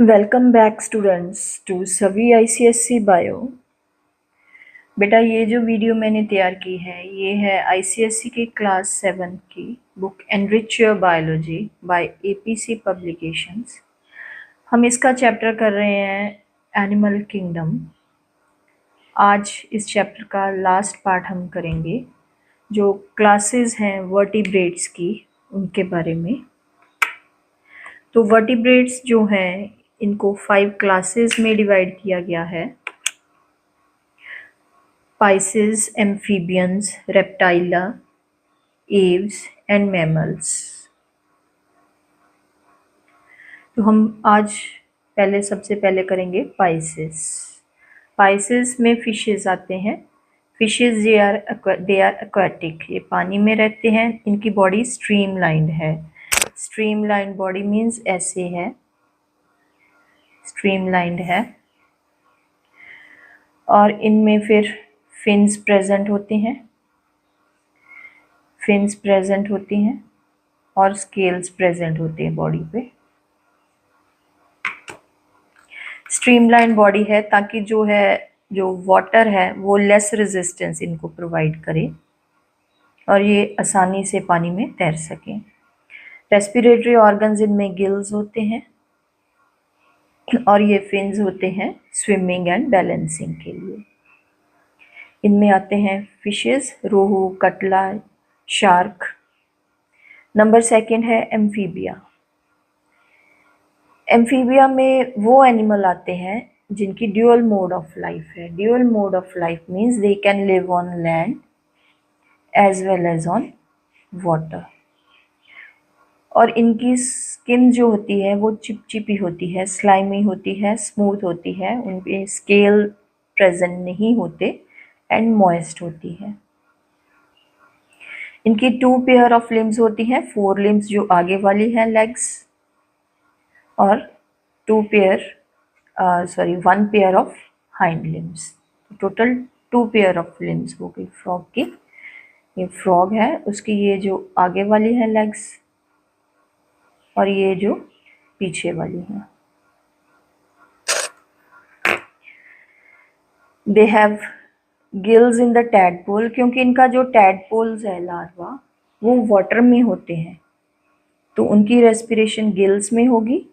Welcome back students to सभी ICSE bio. बेटा ये जो वीडियो मैंने तैयार की है ये है आईसीएसई की क्लास 7 की book enrich your biology by APC publications. हम इसका चैप्टर कर रहे हैं एनिमल किंगडम। आज इस चैप्टर का लास्ट पार्ट हम करेंगे जो क्लासेस हैं वर्टिब्रेट्स की उनके बारे में। तो वर्टिब्रेट्स जो हैं इनको 5 क्लासेस में डिवाइड किया गया है। Pisces, amphibians, reptilia, aves and mammals। तो हम आज सबसे पहले करेंगे पाइसेस। पाइसेस में फिशेस आते हैं। फिशेस दे आर एक्वाटिक, ये पानी में रहते हैं। इनकी बॉडी स्ट्रीमलाइंड है। स्ट्रीमलाइंड बॉडी मीन्स ऐसे है, स्ट्रीमलाइंड है। और इनमें फिर फिन्स प्रेजेंट होते हैं, फिन्स प्रेजेंट होती हैं और स्केल्स प्रेजेंट होते हैं बॉडी पे। स्ट्रीमलाइन बॉडी है ताकि जो वाटर है वो लेस रेजिस्टेंस इनको प्रोवाइड करे और ये आसानी से पानी में तैर सकें। रेस्पिरेटरी ऑर्गन्स इनमें गिल्स होते हैं और ये फिन्स होते हैं स्विमिंग एंड बैलेंसिंग के लिए। इनमें आते हैं फिशेस, रोहू, कटला, शार्क। नंबर 2 है एम्फीबिया। एम्फीबिया में वो एनिमल आते हैं जिनकी ड्यूअल मोड ऑफ लाइफ है। Dual mode of life means they can live on land as well as on water. और इनकी स्किन जो होती है वो चिपचिपी होती है, स्लाइमी होती है, स्मूथ होती है, उन पे स्केल प्रेजेंट नहीं होते एंड मॉइस्ट होती है। इनकी 2 पेयर ऑफ लिम्स होती हैं, 4 लिम्स जो आगे वाली हैं लेग्स और 1 pair of hind limbs. Total 2 pair of limbs हो गई फ्रॉग की। ये फ्रॉग है, उसकी ये जो आगे वाली है लेग्स और ये जो पीछे वाली है। They have gills in the tadpole, क्योंकि इनका जो टैडपोल्स है लार्वा वो वाटर में होते हैं तो उनकी रेस्पिरेशन गिल्स में होगी।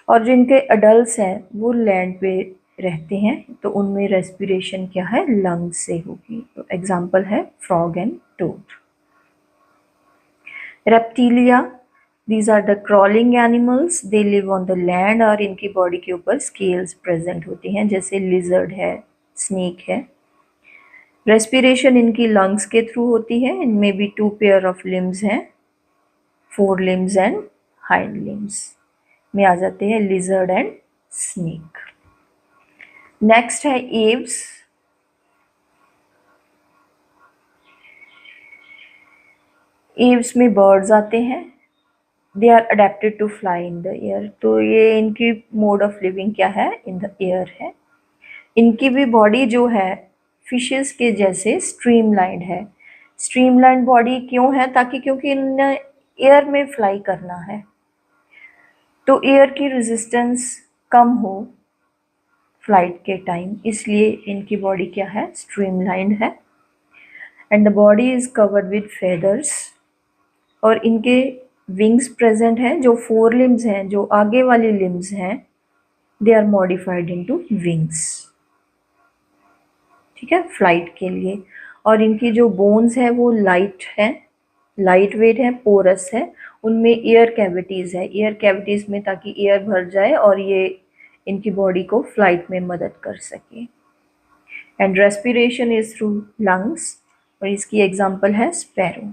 और जिनके अडल्ट्स हैं वो लैंड पे रहते हैं तो उनमें रेस्पिरेशन क्या है, लंग्स से होगी। तो एग्जांपल है frog and toad. Reptilia, these are the crawling animals, they live on the land और इनकी बॉडी के ऊपर स्केल्स प्रेजेंट होती हैं जैसे लिजर्ड है, स्नेक है। रेस्पिरेशन इनकी लंग्स के थ्रू होती है। इनमें भी 2 पेयर ऑफ लिम्स हैं, 4 लिम्स एंड हाइंड लिम्स में आ जाते हैं लिजर्ड एंड स्नेक। नेक्स्ट है एव्स। एव्स में बर्ड्स आते हैं। They are adapted to fly in the air, तो ये इनकी मोड ऑफ लिविंग क्या है, इन द एयर है। इनकी भी बॉडी जो है फिशेस के जैसे स्ट्रीमलाइंड है। स्ट्रीमलाइंड बॉडी क्यों है, ताकि क्योंकि इन्हें एयर में फ्लाई करना है तो एयर की रेजिस्टेंस कम हो फ्लाइट के टाइम, इसलिए इनकी बॉडी क्या है, स्ट्रीमलाइंड है। And the body is covered with feathers और इनके विंग्स प्रेजेंट हैं। जो 4 लिम्स हैं, जो आगे वाली लिम्स हैं, they are modified into wings, ठीक है, फ्लाइट के लिए। और इनकी जो बोन्स है वो लाइट वेट है, पोरस है। उनमें एयर कैविटीज है, एयर कैविटीज में ताकि एयर भर जाए और ये इनकी बॉडी को फ्लाइट में मदद कर सके। And respiration is through lungs और इसकी एग्जांपल है sparrow.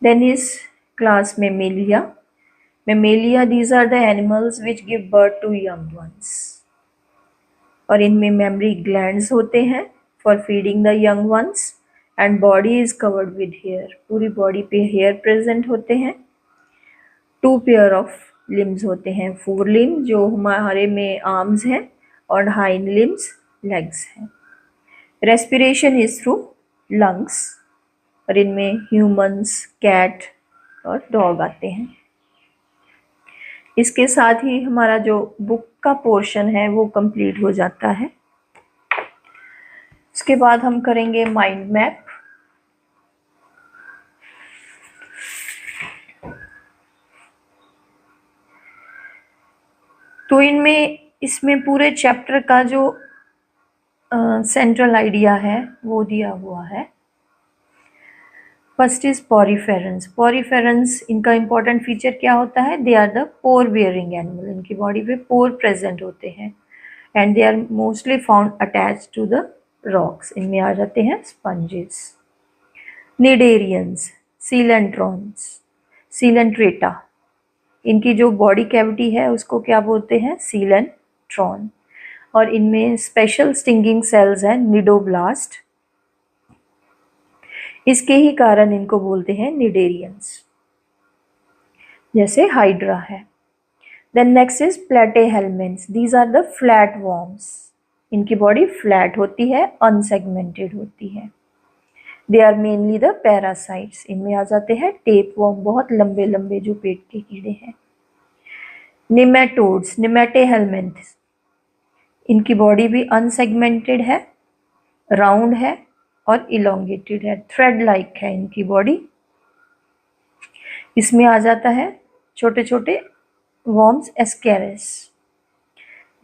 Then is class mammalia. Mammalia, these are the animals which give birth to young ones और इनमें मेमरी ग्लैंड्स होते हैं for feeding the young ones and body is covered with hair, पूरी body पे hair present होते हैं। 2 pair of limbs होते हैं, 4 लिम्स जो हमारे में आर्म्स हैं और हाइंड लिम्स लेग्स हैं। रेस्पिरेशन इज थ्रू लंग्स और इनमें ह्यूमंस, कैट और डॉग आते हैं। इसके साथ ही हमारा जो बुक का पोर्शन है वो कंप्लीट हो जाता है। उसके बाद हम करेंगे माइंड मैप। तो इसमें पूरे चैप्टर का जो सेंट्रल आइडिया है वो दिया हुआ है। First is poriferans. पॉरीफेरेंस इनका इंपॉर्टेंट फीचर क्या होता है? They are the pore bearing animal. इनकी बॉडी पे पोर प्रेजेंट होते हैं and they are mostly found attach to the rocks. इनमें आ जाते हैं स्पंजेस। निडेरियंस, सीलेंट्रॉन्स, सीलेंट्रेटा, इनकी जो बॉडी कैविटी है उसको क्या बोलते हैं? सीलेंट्रॉन। और इनमें स्पेशल स्टिंगिंग सेल्स हैं, निडोब्लास्ट। इसके ही कारण इनको बोलते हैं निडेरियंस, जैसे हाइड्रा है। Then next is platyhelminthes. These are the flat worms. इनकी बॉडी फ्लैट होती है, अनसेगमेंटेड होती है। They are mainly the parasites. इनमें आ जाते हैं टेप वॉर्म, बहुत लंबे लंबे जो पेट के कीड़े हैं। निमेटोड्स, निमेटेहेलमिन्ट्स, इनकी बॉडी भी अनसेगमेंटेड है, राउंड है और इलोंगेटेड है, थ्रेड लाइक है इनकी बॉडी। इसमें आ जाता है छोटे छोटे worms, ascaris.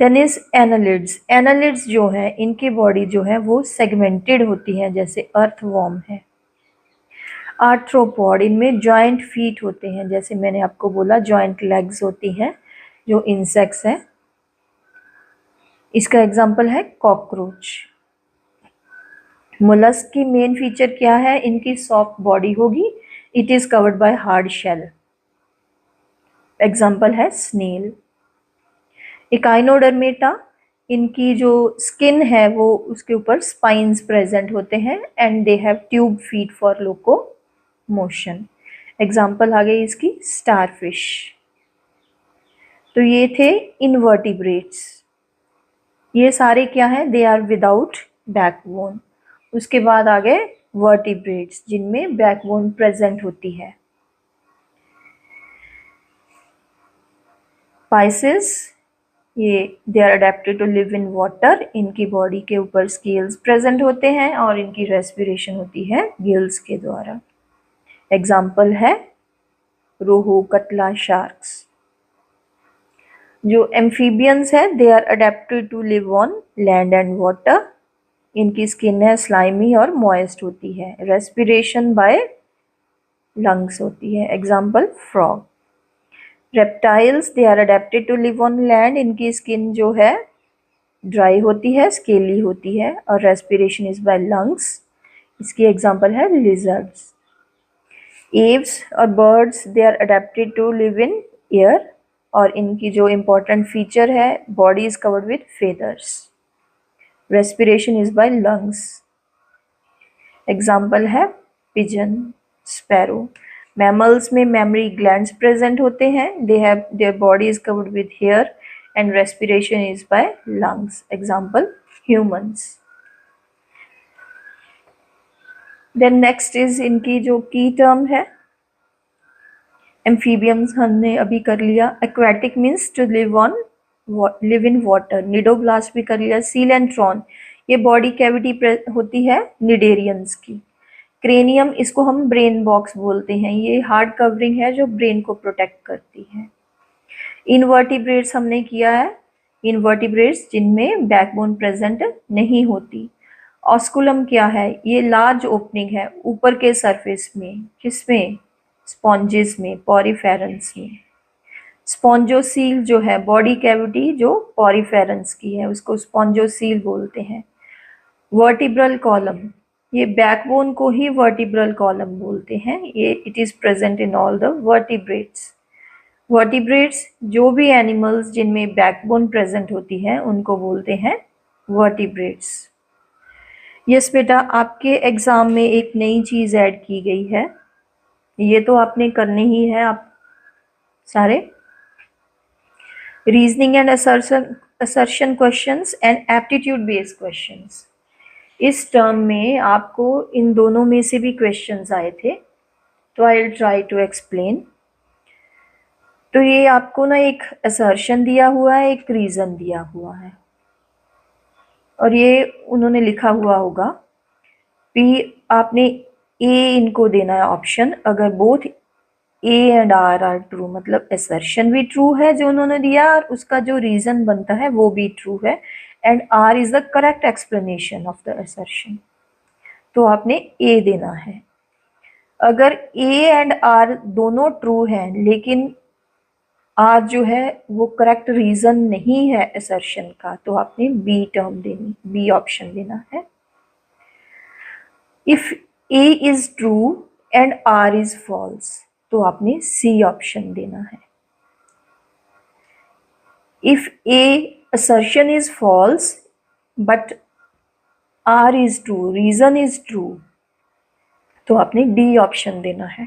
Then is annelids. Annelids जो है इनकी बॉडी जो है वो सेगमेंटेड होती है, जैसे अर्थवॉर्म है। आर्थ्रोपॉड, इनमें जॉइंट फीट होते हैं, जैसे मैंने आपको बोला जॉइंट लेग्स होती हैं जो इंसेक्ट्स हैं। इसका एग्जांपल है कॉकरोच। मोलस्क की मेन फीचर क्या है? इनकी सॉफ्ट बॉडी होगी, it is covered by hard shell. Example है स्नेल। इकाइनोडर्मेटा, इनकी जो स्किन है वो उसके ऊपर स्पाइन्स प्रेजेंट होते हैं and they have tube feet for locomotion. Example आ गई इसकी स्टारफिश। तो ये थे इनवर्टिब्रेट्स। ये सारे क्या हैं? They are without backbone. उसके बाद आ गए वर्टिब्रेट्स, जिनमें बैकबोन प्रेजेंट होती है। पाइसेस, ये they are adapted to live in water. इनकी बॉडी के ऊपर स्केल्स प्रेजेंट होते हैं और इनकी रेस्पिरेशन होती है गिल्स के द्वारा। एग्जाम्पल है रोहू, कतला, शार्क्स। जो एम्फीबियंस है they are adapted to live on land and water. इनकी स्किन है स्लाइमी और मॉइस्ट होती है, रेस्पिरेशन बाय लंग्स होती है। Example frog. Reptiles, they are adapted to live on land. इनकी स्किन जो है ड्राई होती है, स्केली होती है और रेस्पिरेशन इज बाय लंग्स। इसकी एग्जाम्पल है लिजर्ड्स। एव्स और birds, they are adapted to live in air और इनकी जो इम्पोर्टेंट फीचर है body is covered with feathers, respiration is by lungs. Example है पिजन, स्पैरो। मैमल्स में मेमरी ग्लैंड्स प्रेजेंट होते हैं, they have their body is covered with hair and respiration is by lungs. Example humans. Then next is इनकी जो की term है, एम्फीबियम्स हमने अभी कर लिया। Aquatic means to live in water. Cnidoblast भी कर लिया। सीलेंट्रॉन, ये बॉडी कैविटी होती है निडेरियंस की। क्रेनियम, इसको हम ब्रेन बॉक्स बोलते हैं, ये हार्ड कवरिंग है जो ब्रेन को प्रोटेक्ट करती है। इनवर्टिब्रेट्स हमने किया है, इनवर्टिब्रेट्स जिनमें बैकबोन प्रेजेंट नहीं होती। ऑस्कुलम क्या है? ये लार्ज ओपनिंग है ऊपर के सरफेस में, किसमें? स्पॉन्जेस में, पॉरीफेरेंस में। स्पॉन्जोसील जो है बॉडी कैविटी जो पॉरीफेरेंस की है उसको स्पॉन्जोसील बोलते हैं। वर्टिब्रल कॉलम, ये बैकबोन को ही वर्टिब्रल कॉलम बोलते हैं, ये it is present in all the vertebrates. Vertebrates, जो भी एनिमल्स जिनमें बैकबोन प्रेजेंट होती है उनको बोलते हैं वर्टिब्रेट्स। यस बेटा, आपके एग्जाम में एक नई चीज ऐड की गई है, ये तो आपने करनी ही है आप सारे। Reasoning and assertion questions and aptitude based questions. इस टर्म में आपको इन दोनों में से भी क्वेश्चंस आए थे, तो I will try to explain. तो ये आपको ना एक असर्शन दिया हुआ है, एक रीजन दिया हुआ है, और ये उन्होंने लिखा हुआ होगा कि आपने ए इनको देना है ऑप्शन। अगर both A and R true, मतलब असर्शन भी ट्रू है जो उन्होंने दिया और उसका जो रीजन बनता है वो भी ट्रू है, and R is the correct explanation of the assertion, तो आपने ए देना है। अगर ए एंड आर दोनों ट्रू हैं लेकिन आर जो है वो करेक्ट रीजन नहीं है असर्शन का, तो आपने बी टर्म देनी, बी ऑप्शन देना है। If A is true and R is false, तो आपने सी ऑप्शन देना है। If A assertion is false but R is true, reason is true, तो आपने डी ऑप्शन देना है।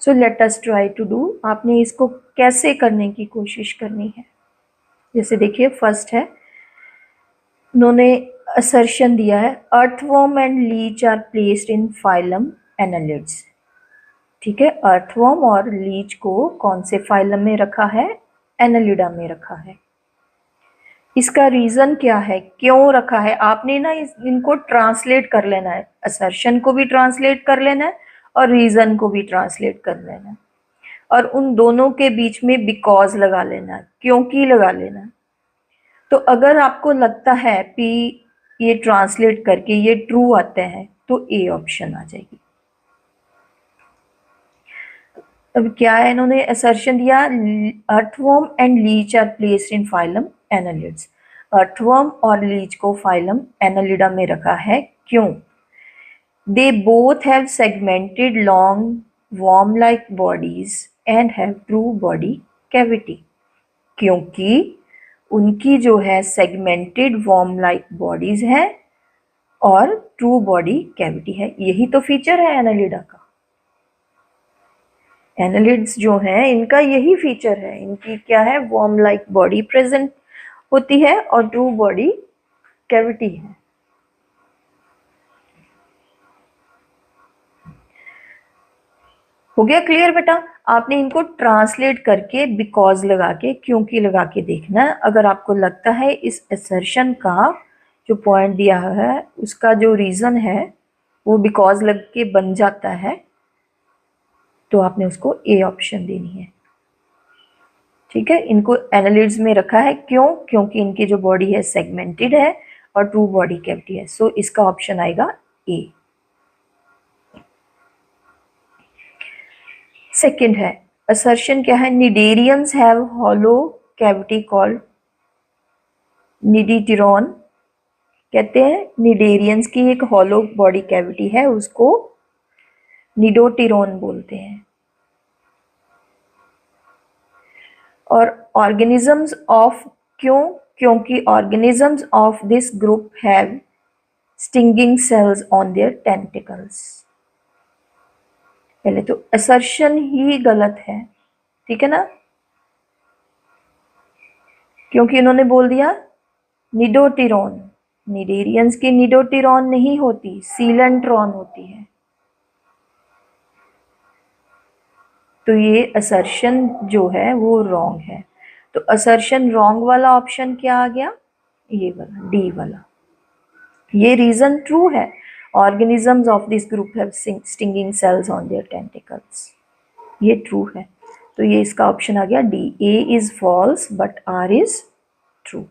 So let us try to do. आपने इसको कैसे करने की कोशिश करनी है, जैसे देखिए फर्स्ट है, उन्होंने असर्शन दिया है earthworm and leech are placed in phylum annelids. ठीक है, अर्थवॉर्म और लीच को कौन से फाइलम में रखा है, एनालिडा में रखा है। इसका रीजन क्या है, क्यों रखा है, आपने ना इनको ट्रांसलेट कर लेना है, असर्शन को भी ट्रांसलेट कर लेना है और रीजन को भी ट्रांसलेट कर लेना है, और उन दोनों के बीच में बिकॉज लगा लेना है, क्योंकि लगा लेना है। तो अगर आपको लगता है कि ये ट्रांसलेट करके ये ट्रू आता है तो ए ऑप्शन आ जाएगी। अब क्या है, इन्होंने असर्शन दिया earthworm and leech are placed in phylum annelids. Earthworm और लीच को फाइलम एनालिडा में रखा है, क्यों? They both have segmented long worm like bodies and have true body cavity, क्योंकि उनकी जो है सेगमेंटेड worm like bodies है और ट्रू बॉडी कैविटी है। यही तो फीचर है एनालिडा का। एनालिड्स जो हैं इनका यही फीचर है, इनकी क्या है, वर्म लाइक बॉडी प्रेजेंट होती है और ट्रू बॉडी कैविटी है। हो गया क्लियर बेटा? आपने इनको ट्रांसलेट करके बिकॉज लगा के, क्योंकि लगा के देखना है। अगर आपको लगता है इस असर्शन का जो पॉइंट दिया है उसका जो रीजन है वो बिकॉज लग के बन जाता है, तो आपने उसको ए ऑप्शन देनी है। ठीक है, इनको एनालिड्स में रखा है, क्यों? क्योंकि इनकी जो बॉडी है सेगमेंटेड है और ट्रू बॉडी कैविटी है, सो इसका ऑप्शन आएगा ए। सेकंड है, असर्शन क्या है, cnidarians have hollow cavity called cnidenteron. कहते हैं निडेरियंस की एक हॉलो बॉडी कैविटी है, उसको निडोटिरॉन बोलते हैं। और ऑर्गेनिजम्स ऑफ, क्यों? क्योंकि organisms of this group have stinging cells on their tentacles. पहले तो असर्शन ही गलत है, ठीक है ना, क्योंकि उन्होंने बोल दिया निडोटिरॉन। निडेरियंस की निडोटिरॉन नहीं होती, सीलेंट्रॉन होती है। तो ये असर्शन जो है वो रॉन्ग है। तो असर्शन रॉन्ग वाला ऑप्शन क्या आ गया, ये वाला, डी वाला। ये रीजन ट्रू है, organisms of this group have stinging cells on their tentacles, ये ट्रू है। तो ये इसका ऑप्शन आ गया D. A is false but R is true.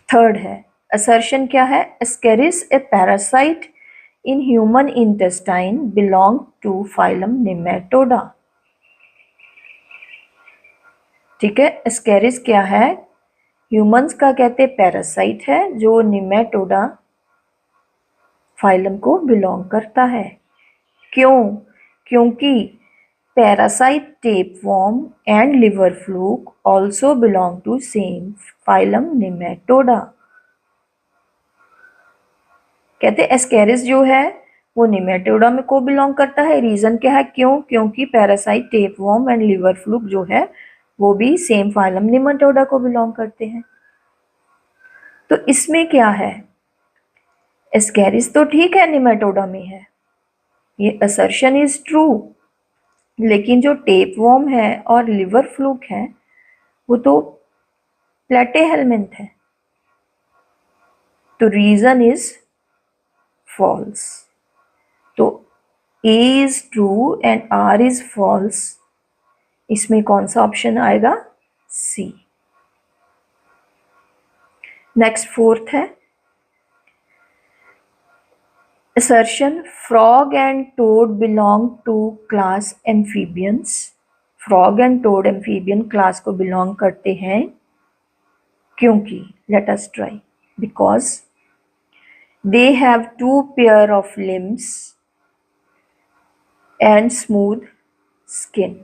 Third है, असर्शन क्या है, ascaris a parasite in human intestine belong to phylum Nematoda। ठीक है, एस्केरिस क्या है, ह्यूमंस का कहते पैरासाइट है जो निमेटोडा फाइलम को बिलोंग करता है। क्यों? क्योंकि parasite tapeworm and liver fluke also belong to same phylum nematoda. कहते एस्केरिस जो है वो निमेटोडा में को बिलोंग करता है। रीजन क्या है, क्यों? क्योंकि parasite tapeworm and liver fluke जो है वो भी सेम फाइलम निमेटोडा को बिलोंग करते हैं। तो इसमें क्या है, एस्केरिस तो ठीक है निमेटोडा में है, ये असर्शन इज ट्रू, लेकिन जो टेप वॉर्म है और लिवर फ्लूक है वो तो प्लेटेहेलमिंथ है, तो रीजन इज फॉल्स। तो A is true and R is false, इसमें कौन सा ऑप्शन आएगा? C। नेक्स्ट फोर्थ है assertion frog and toad belong to class amphibians। frog and toad amphibian class को belong करते हैं क्योंकि let us try because they have two pair of limbs and smooth skin।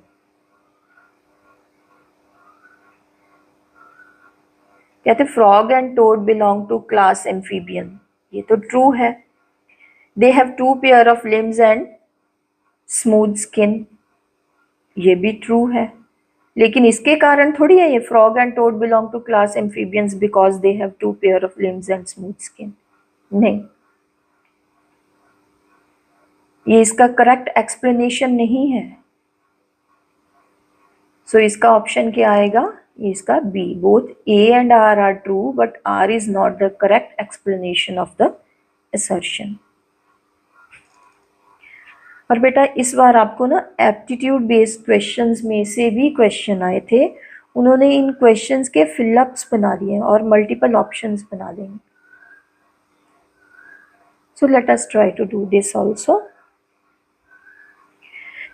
कहते frog and toad belong to class amphibian, ये तो true है। they have two pair of limbs and smooth skin, ये भी true है। लेकिन इसके कारण थोड़ी है ये frog and toad belong to class amphibians because they have two pair of limbs and smooth skin, नहीं, ये इसका करेक्ट एक्सप्लेनेशन नहीं है। सो इसका ऑप्शन क्या आएगा? ये इसका B, both A and R true but R is not the correct explanation of the assertion. और बेटा इस बार आपको ना एप्टीट्यूड बेस्ड क्वेश्चंस में से भी क्वेश्चन आए थे, उन्होंने इन क्वेश्चंस के फिलअप्स बना दिए और मल्टीपल ऑप्शंस बना देंगे। So let us try to do this also.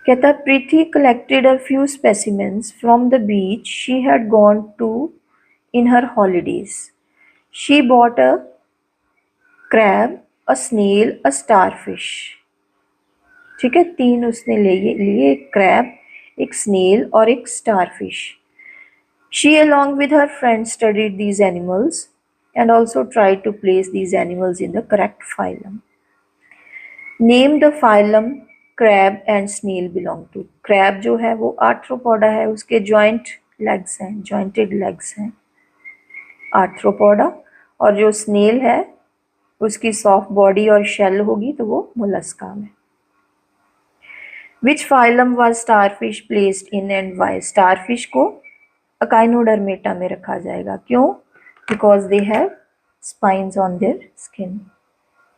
कहता Preeti collected a few specimens from the beach she had gone to in her holidays. She bought a crab, a snail, a starfish. ठीक है, तीन उसने लिए एक crab, एक snail और एक starfish. She along with her friends studied these animals and also tried to place these animals in the correct phylum. Name the phylum crab and snail belong to। crab जो है वो arthropoda है, उसके joint legs हैं, jointed legs हैं arthropoda, और जो snail है उसकी soft body और shell होगी तो वो मोलस्का में। Which phylum was starfish placed in and why? starfish को अकाइनोडर्मेटा में रखा जाएगा, क्यों? Because they have spines on their skin,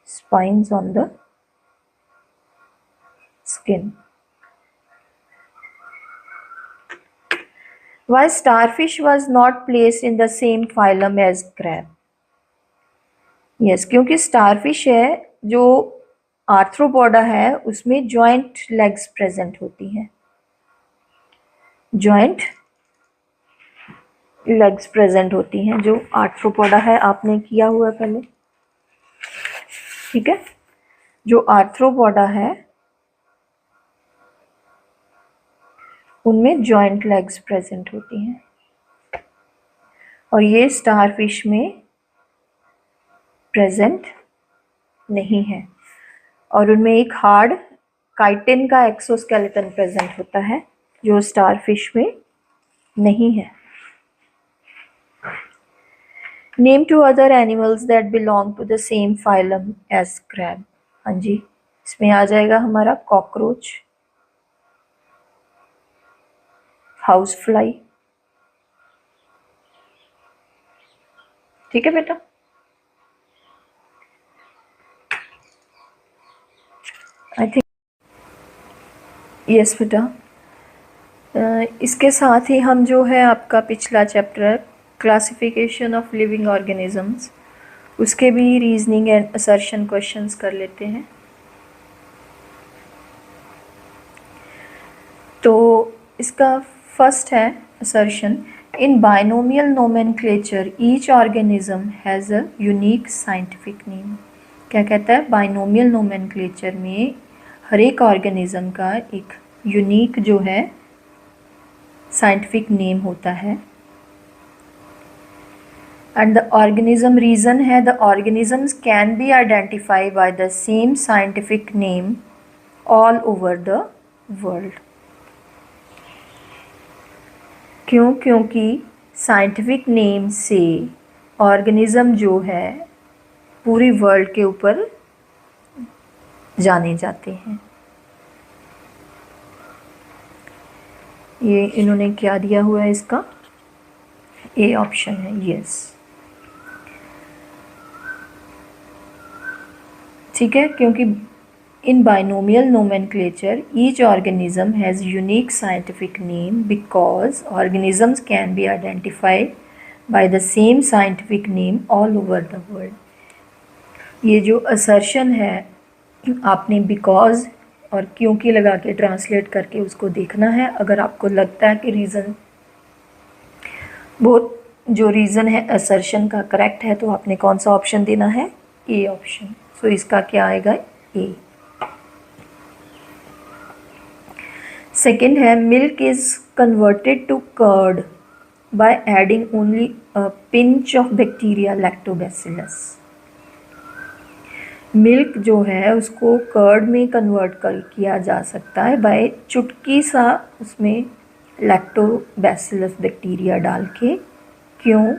spines on the skin। Why starfish was not placed in the same phylum as crab? Yes, क्योंकि starfish है जो arthropoda है उसमें जॉइंट लेग्स प्रेजेंट होती हैं, जॉइंट लेग्स प्रेजेंट होती हैं जो आर्थ्रोपोडा है, आपने किया हुआ पहले, ठीक है। जो आर्थ्रोपोडा है उनमें जॉइंट लेग्स प्रेजेंट होती हैं और ये स्टारफिश में प्रेजेंट नहीं है, और उनमें एक हार्ड काइटिन का एक्सोस्केलेटन प्रेजेंट होता है जो स्टारफिश में नहीं है। Name two other animals that belong to the same phylum as crab. हाँ जी, इसमें आ जाएगा हमारा कॉकरोच, हाउस फ्लाई, ठीक है बेटा। आई थिंक यस बेटा। इसके साथ ही हम जो है आपका पिछला chapter classification of living organisms, उसके भी रीजनिंग एंड असर्शन क्वेश्चंस कर लेते हैं। तो इसका फर्स्ट है assertion, in binomial nomenclature each organism has a unique scientific name. क्या कहता है? बाइनोमियल नोमेनक्लेचर में हर एक ऑर्गेनिज्म का एक यूनिक जो है साइंटिफिक नेम होता है। एंड द ऑर्गेनिज्म रीजन है the organisms can B identify bye the same scientific name all over the world. क्यों? क्योंकि साइंटिफिक नेम से ऑर्गेनिज्म जो है पूरी वर्ल्ड के ऊपर जाने जाते हैं। ये इन्होंने क्या दिया हुआ है, इसका ए ऑप्शन है, यस। ठीक है, क्योंकि in binomial nomenclature each organism has unique scientific name because organisms can be identified by the same scientific name all over the world. ये जो असर्शन है, आपने बिकॉज और क्योंकि लगा के ट्रांसलेट करके उसको देखना है। अगर आपको लगता है कि रीज़न बहुत जो रीज़न है असर्शन का करेक्ट है, तो आपने कौन सा ऑप्शन देना है, ए ऑप्शन। सो इसका क्या आएगा, ए। सेकेंड है milk is converted to curd by adding only a pinch of bacteria lactobacillus. Milk जो है उसको कर्ड में कन्वर्ट कर किया जा सकता है बाय चुटकी सा उसमें लैक्टोबैसिलस बैक्टीरिया डाल के। क्यों?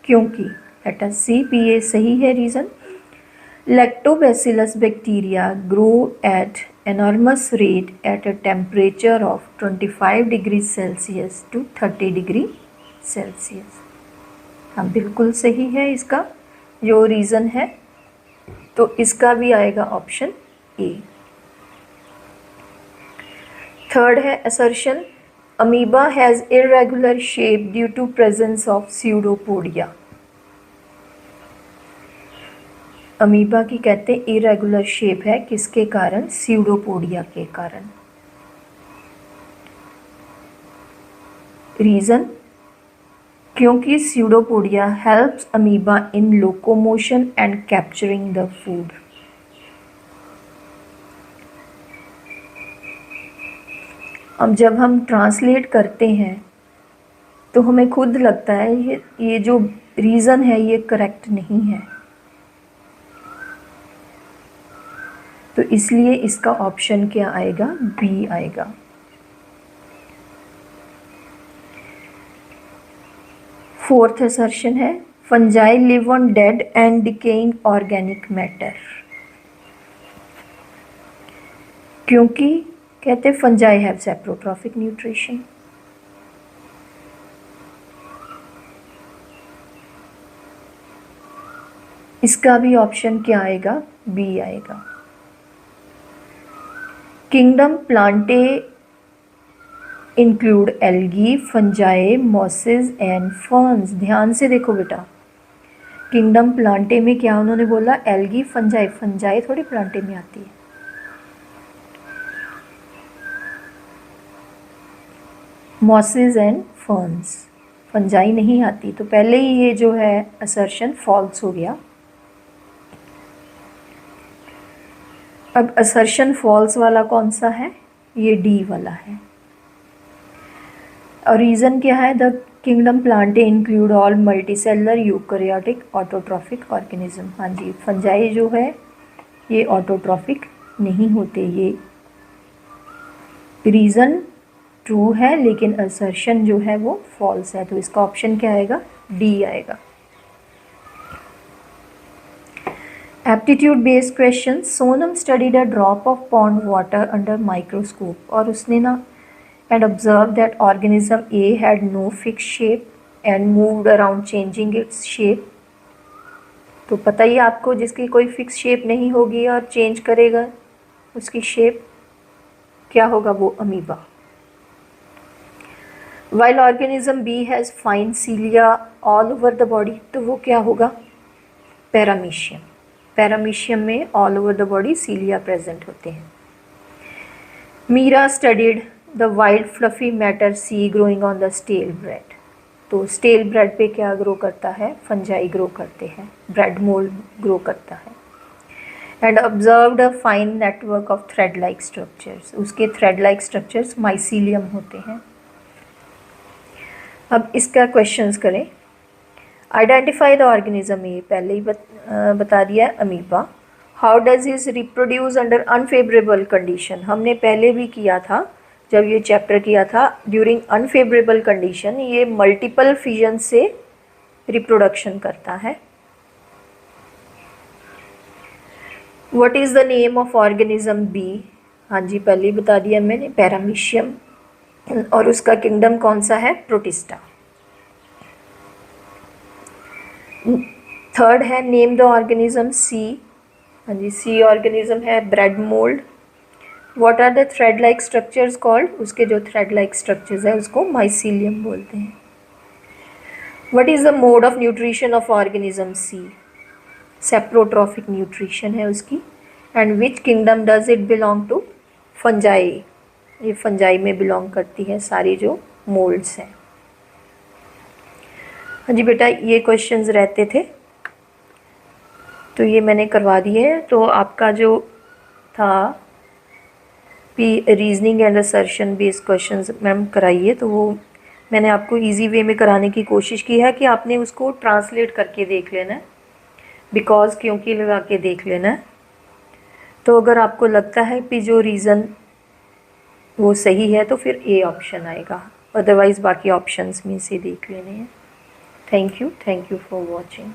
क्योंकि let us C, P A सही है reason. Lactobacillus bacteria grow at enormous rate at a temperature of 25 degree Celsius to 30 degree Celsius. हाँ, बिल्कुल सही है इसका जो रीज़न है, तो इसका भी आएगा ऑप्शन ए। थर्ड है assertion amoeba has irregular shape due to presence of pseudopodia. Amoeba की कहते हैं इरेगुलर शेप है, किसके कारण, स्यूडोपोडिया के कारण। रीज़न, क्योंकि pseudopodia helps amoeba in locomotion and capturing the food. अब जब हम ट्रांसलेट करते हैं तो हमें खुद लगता है ये जो रीज़न है ये करेक्ट नहीं है, तो इसलिए इसका ऑप्शन क्या आएगा, बी आएगा। फोर्थ असर्शन है fungi live on dead and decaying organic matter. क्योंकि कहते हैं फंजाई हैव सेप्रोट्रॉफिक न्यूट्रिशन। इसका भी ऑप्शन क्या आएगा, बी आएगा। Kingdom Plantae include algae, fungi, mosses and ferns. ध्यान से देखो बेटा, किंगडम प्लांटे में क्या उन्होंने बोला, एल्गी, फंजाई। फंजाई थोड़ी प्लांटे में आती है। मॉसेस एंड फर्न्स, फंजाई नहीं आती, तो पहले ही ये जो है असर्शन फॉल्स हो गया। अब असर्शन फॉल्स वाला कौन सा है, ये डी वाला है। और रीज़न क्या है, the kingdom Plantae include all multicellular eukaryotic autotrophic organism. हाँ जी, फंजाई जो है ये ऑटोट्रॉफिक नहीं होते। ये रीज़न ट्रू है लेकिन असर्शन जो है वो फॉल्स है, तो इसका ऑप्शन क्या आएगा, डी आएगा। Aptitude based question, Sonam studied a drop of pond water under microscope, और उसने ना and observed that organism A had no fixed shape and moved around changing its shape। तो पता ही आपको जिसकी कोई फिक्स शेप नहीं होगी और चेंज करेगा उसकी शेप, क्या होगा, वो amoeba. While organism B has fine cilia all over the body, तो वो क्या होगा, पैरामीशियम। पैरामीशियम में all over the body cilia present होते हैं। Meera studied the wild fluffy matter see growing on the stale bread. तो स्टेल ब्रेड पे क्या ग्रो करता है, फंजाई ग्रो करते हैं, ब्रेड मोल्ड ग्रो करता है। And observed a fine network of thread like structures, उसके थ्रेड लाइक स्ट्रक्चर्स माइसीलियम होते हैं। अब इसका क्वेश्चंस करें। आइडेंटिफाई द ऑर्गेनिज्म, ये पहले ही बता दिया है, amoeba. How does is reproduce under unfavourable condition, हमने पहले भी किया था जब ये चैप्टर किया था। ड्यूरिंग अनफेवरेबल कंडीशन ये मल्टीपल फिजन से रिप्रोडक्शन करता है। What is the name of organism B, हाँ जी पहले ही बता दिया मैंने, पैरामीशियम। और उसका किंगडम कौन सा है? प्रोटिस्टा। थर्ड है नेम द ऑर्गेनिज्म सी। हाँ जी, सी ऑर्गेनिज्म है bread mould. What are the thread like structures called? उसके जो थ्रेड लाइक स्ट्रक्चर्स है उसको माइसीलियम बोलते हैं। What is the mode of nutrition of organism C? Saprotrophic nutrition है उसकी। And which kingdom does it belong to? Fungi. ये fungi में बिलोंग करती है सारी जो मोल्ड्स हैं। हाँ जी बेटा, ये क्वेश्चंस रहते थे तो ये मैंने करवा दिए हैं। तो आपका जो था reasoning and assertion based questions ma'am कराइए, तो वो मैंने आपको इजी वे में कराने की कोशिश की है कि आपने उसको ट्रांसलेट करके देख लेना है, बिकॉज क्योंकि लगा के देख लेना है। तो अगर आपको लगता है कि जो रीज़न वो सही है तो फिर ए ऑप्शन आएगा, अदरवाइज़ बाकी ऑप्शंस में से देख लेने हैं। Thank you for watching.